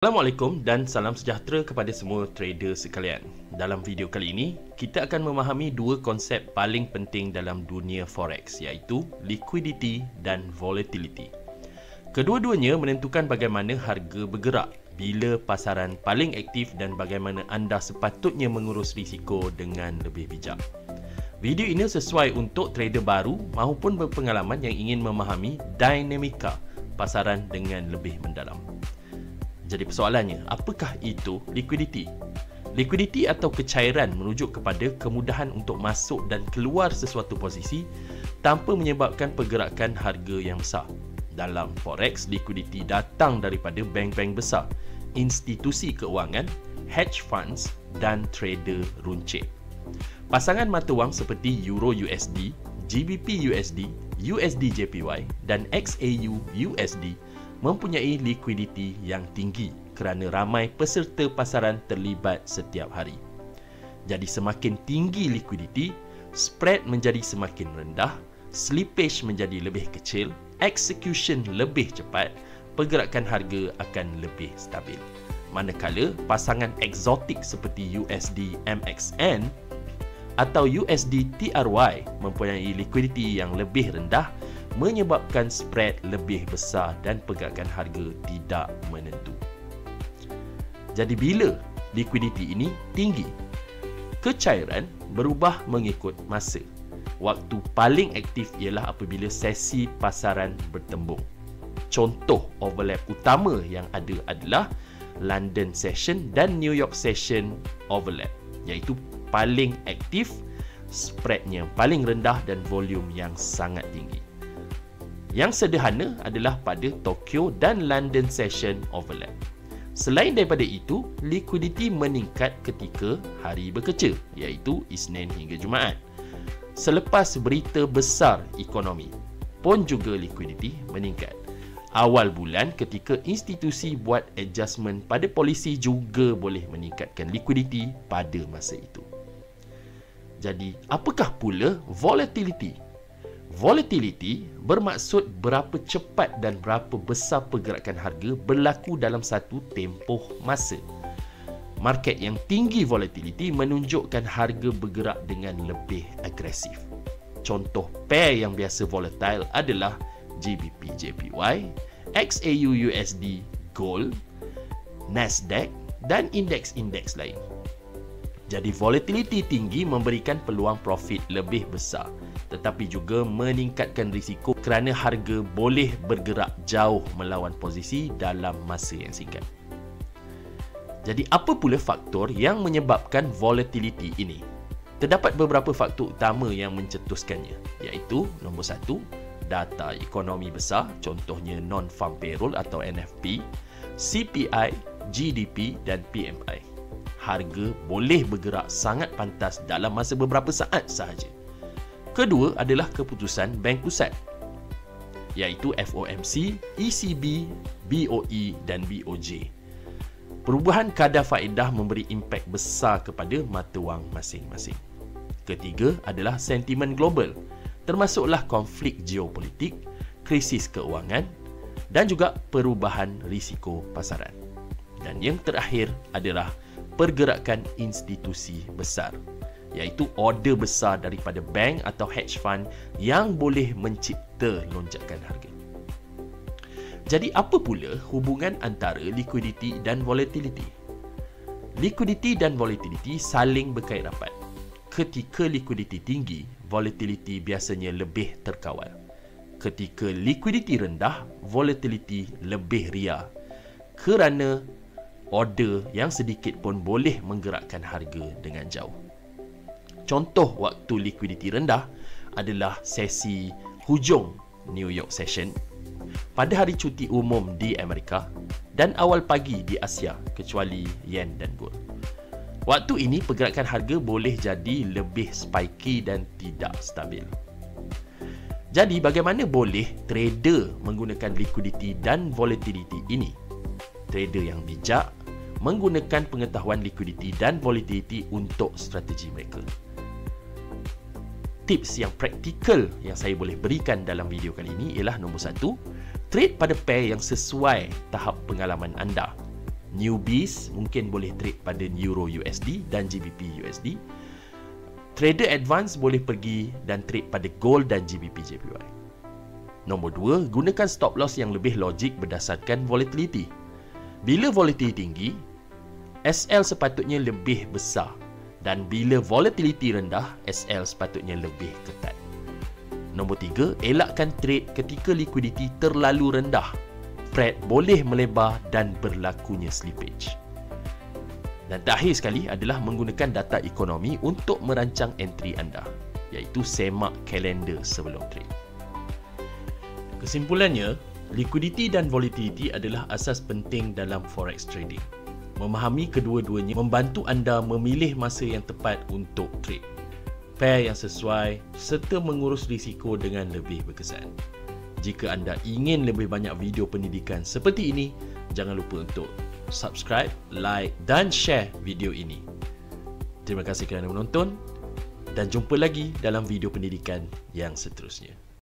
Assalamualaikum dan salam sejahtera kepada semua trader sekalian. Dalam video kali ini, kita akan memahami dua konsep paling penting dalam dunia forex, iaitu liquidity dan volatility. Kedua-duanya menentukan bagaimana harga bergerak, bila pasaran paling aktif dan bagaimana anda sepatutnya mengurus risiko dengan lebih bijak. Video ini sesuai untuk trader baru maupun berpengalaman yang ingin memahami dinamika pasaran dengan lebih mendalam. Jadi persoalannya, apakah itu liquidity? Liquidity atau kecairan merujuk kepada kemudahan untuk masuk dan keluar sesuatu posisi tanpa menyebabkan pergerakan harga yang besar. Dalam forex, liquidity datang daripada bank-bank besar, institusi keuangan, hedge funds dan trader runcit. Pasangan mata wang seperti Euro USD, GBP USD, USD JPY dan XAU USD mempunyai liquidity yang tinggi kerana ramai peserta pasaran terlibat setiap hari. Jadi semakin tinggi liquidity, spread menjadi semakin rendah, slippage menjadi lebih kecil, execution lebih cepat, pergerakan harga akan lebih stabil. Manakala pasangan eksotik seperti USD MXN atau USD TRY mempunyai liquidity yang lebih rendah, menyebabkan spread lebih besar dan pergerakan harga tidak menentu. Jadi bila liquidity ini tinggi, kecairan berubah mengikut masa. Waktu paling aktif ialah apabila sesi pasaran bertembung. Contoh overlap utama yang ada adalah London Session dan New York Session overlap, iaitu paling aktif, spreadnya paling rendah dan volume yang sangat tinggi. Yang sederhana adalah pada Tokyo dan London Session overlap. Selain daripada itu, liquidity meningkat ketika hari bekerja, iaitu Isnin hingga Jumaat. Selepas berita besar ekonomi pun juga liquidity meningkat. Awal bulan ketika institusi buat adjustment pada polisi juga boleh meningkatkan liquidity pada masa itu. Jadi, apakah pula volatility? Volatility bermaksud berapa cepat dan berapa besar pergerakan harga berlaku dalam satu tempoh masa. Market yang tinggi volatility menunjukkan harga bergerak dengan lebih agresif. Contoh pair yang biasa volatile adalah GBP JPY, XAU USD Gold, Nasdaq dan indeks-indeks lain. Jadi volatility tinggi memberikan peluang profit lebih besar, tetapi juga meningkatkan risiko kerana harga boleh bergerak jauh melawan posisi dalam masa yang singkat. Jadi apa pula faktor yang menyebabkan volatility ini? Terdapat beberapa faktor utama yang mencetuskannya, iaitu nombor 1, data ekonomi besar, contohnya non-farm payroll atau NFP, CPI, GDP dan PMI. Harga boleh bergerak sangat pantas dalam masa beberapa saat sahaja. Kedua adalah keputusan bank pusat, iaitu FOMC, ECB, BOE dan BOJ. Perubahan kadar faedah memberi impak besar kepada mata wang masing-masing. Ketiga adalah sentimen global, termasuklah konflik geopolitik, krisis keuangan dan juga perubahan risiko pasaran. Dan yang terakhir adalah pergerakan institusi besar, iaitu order besar daripada bank atau hedge fund yang boleh mencipta lonjakan harga. Jadi apa pula hubungan antara liquidity dan volatility? Liquidity dan volatility saling berkait rapat. Ketika liquidity tinggi, volatility biasanya lebih terkawal. Ketika liquidity rendah, volatility lebih ria kerana order yang sedikit pun boleh menggerakkan harga dengan jauh. Contoh waktu liquidity rendah adalah sesi hujung New York Session, pada hari cuti umum di Amerika dan awal pagi di Asia kecuali yen dan gold. Waktu ini pergerakan harga boleh jadi lebih spiky dan tidak stabil. Jadi bagaimana boleh trader menggunakan liquidity dan volatility ini? Trader yang bijak menggunakan pengetahuan liquidity dan volatility untuk strategi mereka. Tips yang praktikal yang saya boleh berikan dalam video kali ini ialah nombor 1, trade pada pair yang sesuai tahap pengalaman anda. Newbies mungkin boleh trade pada Euro USD dan GBP USD. Trader advance boleh pergi dan trade pada Gold dan GBP JPY. Nombor 2, gunakan stop loss yang lebih logik berdasarkan volatility. Bila volatility tinggi, SL sepatutnya lebih besar, dan bila volatility rendah, SL sepatutnya lebih ketat. Nombor 3, elakkan trade ketika liquidity terlalu rendah. Spread boleh melebar dan berlakunya slippage. Dan terakhir sekali adalah menggunakan data ekonomi untuk merancang entry anda, iaitu semak kalender sebelum trade. Kesimpulannya, liquidity dan volatility adalah asas penting dalam forex trading. Memahami kedua-duanya membantu anda memilih masa yang tepat untuk trade, pair yang sesuai serta mengurus risiko dengan lebih berkesan. Jika anda ingin lebih banyak video pendidikan seperti ini, jangan lupa untuk subscribe, like dan share video ini. Terima kasih kerana menonton dan jumpa lagi dalam video pendidikan yang seterusnya.